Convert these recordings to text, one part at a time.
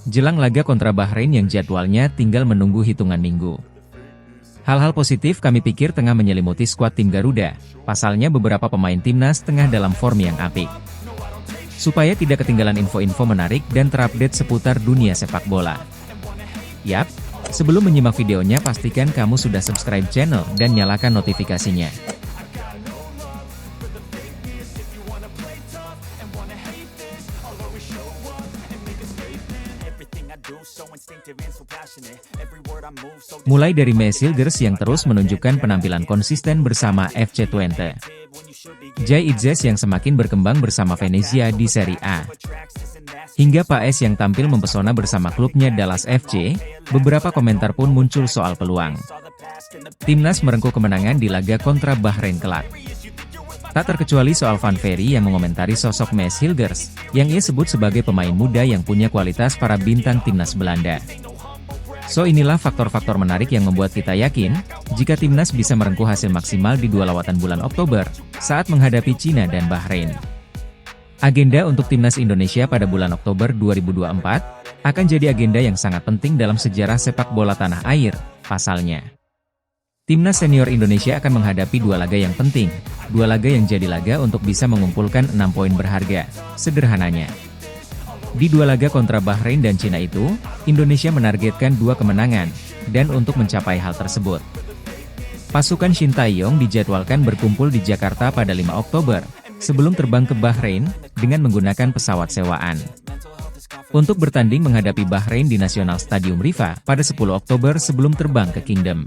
jelang laga kontra Bahrain yang jadwalnya tinggal menunggu hitungan minggu. Hal-hal positif kami pikir tengah menyelimuti skuad tim Garuda, pasalnya beberapa pemain timnas tengah dalam form yang apik. Supaya tidak ketinggalan info-info menarik dan terupdate seputar dunia sepak bola. Yap, sebelum menyimak videonya pastikan kamu sudah subscribe channel dan nyalakan notifikasinya. Mulai dari Meiss Hilgers yang terus menunjukkan penampilan konsisten bersama FC Twente, Jay Itzes yang semakin berkembang bersama Venezia di Serie A, hingga Paes yang tampil mempesona bersama klubnya Dallas FC, beberapa komentar pun muncul soal peluang timnas merengkuh kemenangan di laga kontra Bahrain kelak. Tak terkecuali soal Van Ferry yang mengomentari sosok Meiss Hilgers, yang ia sebut sebagai pemain muda yang punya kualitas para bintang timnas Belanda. So inilah faktor-faktor menarik yang membuat kita yakin, jika timnas bisa merengkuh hasil maksimal di dua lawatan bulan Oktober, saat menghadapi Cina dan Bahrain. Agenda untuk timnas Indonesia pada bulan Oktober 2024, akan jadi agenda yang sangat penting dalam sejarah sepak bola tanah air, pasalnya. Timnas senior Indonesia akan menghadapi dua laga yang penting, dua laga yang jadi laga untuk bisa mengumpulkan 6 poin berharga, sederhananya. Di dua laga kontra Bahrain dan Cina itu, Indonesia menargetkan 2 kemenangan, dan untuk mencapai hal tersebut, pasukan Shin Tae-yong dijadwalkan berkumpul di Jakarta pada 5 Oktober, sebelum terbang ke Bahrain, dengan menggunakan pesawat sewaan. Untuk bertanding menghadapi Bahrain di National Stadium Rifa pada 10 Oktober sebelum terbang ke Kingdom.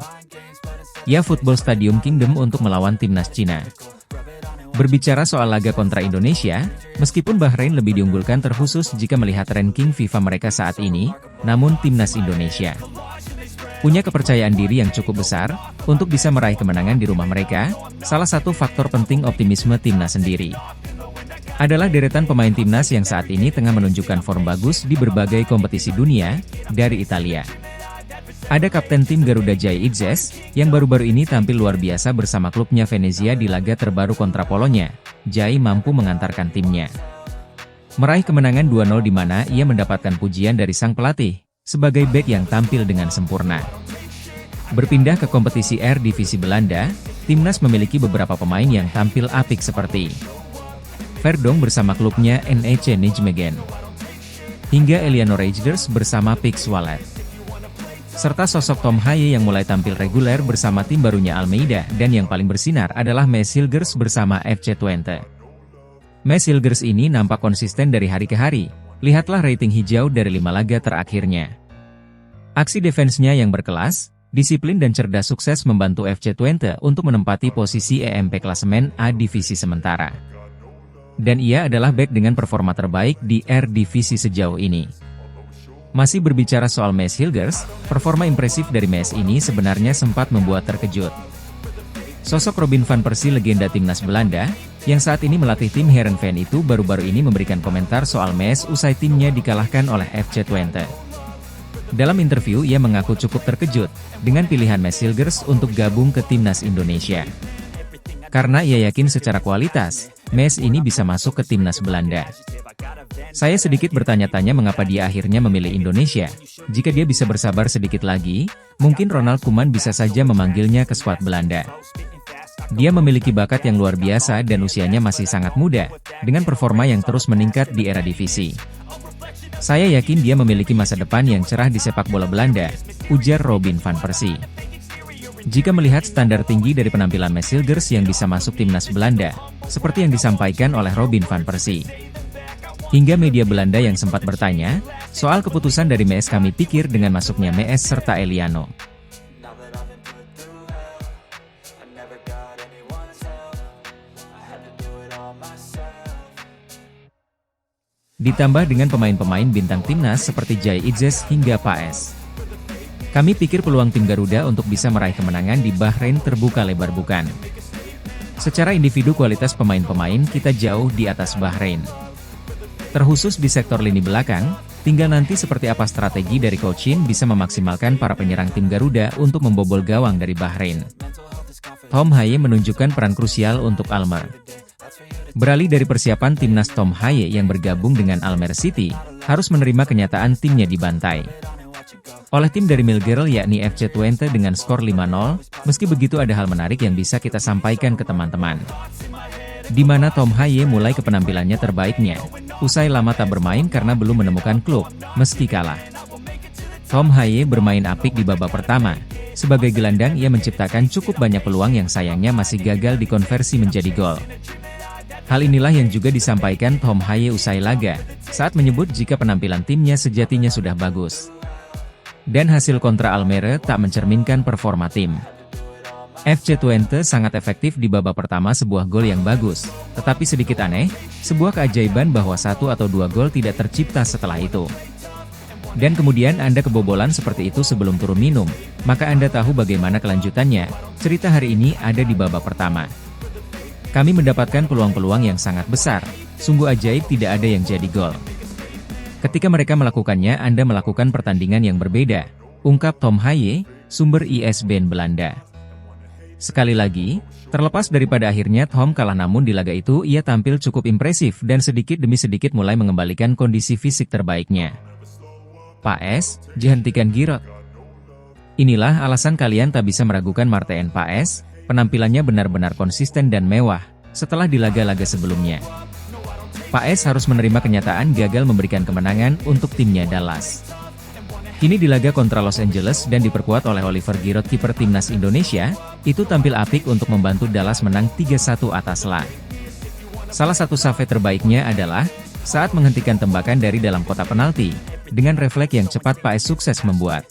Ya Football Stadium Kingdom untuk melawan timnas Cina. Berbicara soal laga kontra Indonesia, meskipun Bahrain lebih diunggulkan terkhusus jika melihat ranking FIFA mereka saat ini, namun timnas Indonesia punya kepercayaan diri yang cukup besar, untuk bisa meraih kemenangan di rumah mereka. Salah satu faktor penting optimisme timnas sendiri adalah deretan pemain timnas yang saat ini tengah menunjukkan form bagus di berbagai kompetisi dunia, dari Italia. Ada kapten tim Garuda Jay Itzes, yang baru-baru ini tampil luar biasa bersama klubnya Venezia di laga terbaru kontra Polonia. Jay mampu mengantarkan timnya meraih kemenangan 2-0 di mana ia mendapatkan pujian dari sang pelatih, sebagai bek yang tampil dengan sempurna. Berpindah ke kompetisi Eredivisie Belanda, timnas memiliki beberapa pemain yang tampil apik seperti Verdonk bersama klubnya NEC Nijmegen, hingga Eliano Reijers bersama PEC Zwolle. Serta sosok Tom Haye yang mulai tampil reguler bersama tim barunya Almeida, dan yang paling bersinar adalah Meiss Hilgers bersama FC Twente. Meiss Hilgers ini nampak konsisten dari hari ke hari, lihatlah rating hijau dari 5 laga terakhirnya. Aksi defense-nya yang berkelas, disiplin dan cerdas sukses membantu FC Twente untuk menempati posisi EMP klasemen A divisi sementara. Dan ia adalah bek dengan performa terbaik di Eredivisie sejauh ini. Masih berbicara soal Meiss Hilgers, performa impresif dari Meiss ini sebenarnya sempat membuat terkejut. Sosok Robin van Persie legenda timnas Belanda, yang saat ini melatih tim Heerenveen itu baru-baru ini memberikan komentar soal Meiss usai timnya dikalahkan oleh FC Twente. Dalam interview ia mengaku cukup terkejut, dengan pilihan Meiss Hilgers untuk gabung ke timnas Indonesia. Karena ia yakin secara kualitas, Meiss ini bisa masuk ke timnas Belanda. Saya sedikit bertanya-tanya mengapa dia akhirnya memilih Indonesia. Jika dia bisa bersabar sedikit lagi, mungkin Ronald Koeman bisa saja memanggilnya ke skuad Belanda. Dia memiliki bakat yang luar biasa dan usianya masih sangat muda, dengan performa yang terus meningkat di Eredivisie. Saya yakin dia memiliki masa depan yang cerah di sepak bola Belanda, ujar Robin van Persie. Jika melihat standar tinggi dari penampilan Meiss Hilgers yang bisa masuk timnas Belanda, seperti yang disampaikan oleh Robin van Persie. Hingga media Belanda yang sempat bertanya, soal keputusan dari Meiss kami pikir dengan masuknya Meiss serta Eliano. Ditambah dengan pemain-pemain bintang timnas seperti Jay Itzes hingga Paes. Kami pikir peluang tim Garuda untuk bisa meraih kemenangan di Bahrain terbuka lebar bukan. Secara individu kualitas pemain-pemain kita jauh di atas Bahrain. Terkhusus di sektor lini belakang, tinggal nanti seperti apa strategi dari Coach Shin bisa memaksimalkan para penyerang tim Garuda untuk membobol gawang dari Bahrain. Tom Haye menunjukkan peran krusial untuk Almer. Beralih dari persiapan timnas Tom Haye yang bergabung dengan Almer City, harus menerima kenyataan timnya dibantai oleh tim dari Milgirl yakni FC Twente dengan skor 5-0, meski begitu ada hal menarik yang bisa kita sampaikan ke teman-teman. Di mana Tom Haye mulai ke penampilannya terbaiknya, usai lama tak bermain karena belum menemukan klub, meski kalah. Tom Haye bermain apik di babak pertama. Sebagai gelandang ia menciptakan cukup banyak peluang yang sayangnya masih gagal dikonversi menjadi gol. Hal inilah yang juga disampaikan Tom Haye usai laga, saat menyebut jika penampilan timnya sejatinya sudah bagus. Dan hasil kontra Almere tak mencerminkan performa tim. FC Twente sangat efektif di babak pertama sebuah gol yang bagus, tetapi sedikit aneh, sebuah keajaiban bahwa 1 atau 2 gol tidak tercipta setelah itu. Dan kemudian Anda kebobolan seperti itu sebelum turun minum, maka Anda tahu bagaimana kelanjutannya. Cerita hari ini ada di babak pertama. Kami mendapatkan peluang-peluang yang sangat besar, sungguh ajaib tidak ada yang jadi gol. Ketika mereka melakukannya Anda melakukan pertandingan yang berbeda, ungkap Tom Haye, sumber ISBN Belanda. Sekali lagi, terlepas daripada akhirnya Tom kalah namun di laga itu ia tampil cukup impresif dan sedikit demi sedikit mulai mengembalikan kondisi fisik terbaiknya. Paes, dihentikan Giroud. Inilah alasan kalian tak bisa meragukan Martin Paes, penampilannya benar-benar konsisten dan mewah, setelah di laga-laga sebelumnya. Paes harus menerima kenyataan gagal memberikan kemenangan untuk timnya Dallas. Kini di laga kontra Los Angeles dan diperkuat oleh Oliver Giroud kiper timnas Indonesia, itu tampil apik untuk membantu Dallas menang 3-1 atas La. Salah satu save terbaiknya adalah, saat menghentikan tembakan dari dalam kotak penalti, dengan refleks yang cepat Paes sukses membuat.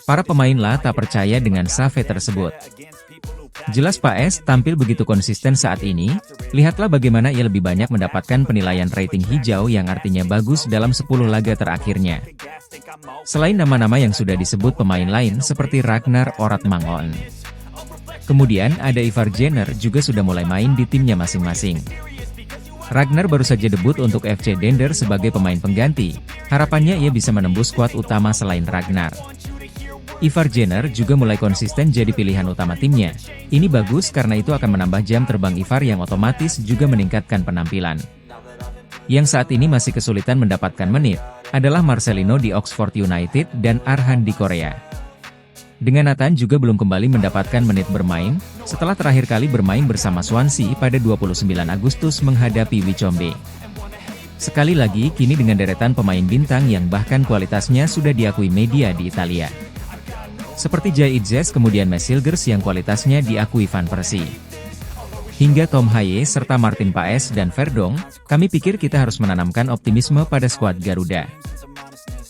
Para pemain La tak percaya dengan save tersebut. Jelas Paes tampil begitu konsisten saat ini, lihatlah bagaimana ia lebih banyak mendapatkan penilaian rating hijau yang artinya bagus dalam 10 laga terakhirnya. Selain nama-nama yang sudah disebut pemain lain seperti Ragnar Oratmangoen. Kemudian ada Ivar Jenner juga sudah mulai main di timnya masing-masing. Ragnar baru saja debut untuk FC Dender sebagai pemain pengganti, harapannya ia bisa menembus skuad utama selain Ragnar. Ivar Jenner juga mulai konsisten jadi pilihan utama timnya. Ini bagus karena itu akan menambah jam terbang Ivar yang otomatis juga meningkatkan penampilan. Yang saat ini masih kesulitan mendapatkan menit, adalah Marcelino di Oxford United dan Arhan di Korea. Dengan Nathan juga belum kembali mendapatkan menit bermain, setelah terakhir kali bermain bersama Swansea pada 29 Agustus menghadapi Wycombe. Sekali lagi kini dengan deretan pemain bintang yang bahkan kualitasnya sudah diakui media di Italia. Seperti Jay Idzes kemudian Mesilgers yang kualitasnya diakui Van Persie. Hingga Tom Haye serta Martin Paes dan Verdong, kami pikir kita harus menanamkan optimisme pada skuad Garuda.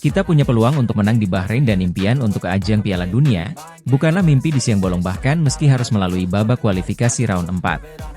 Kita punya peluang untuk menang di Bahrain dan impian untuk ajang Piala Dunia, bukanlah mimpi di siang bolong bahkan meski harus melalui babak kualifikasi round 4.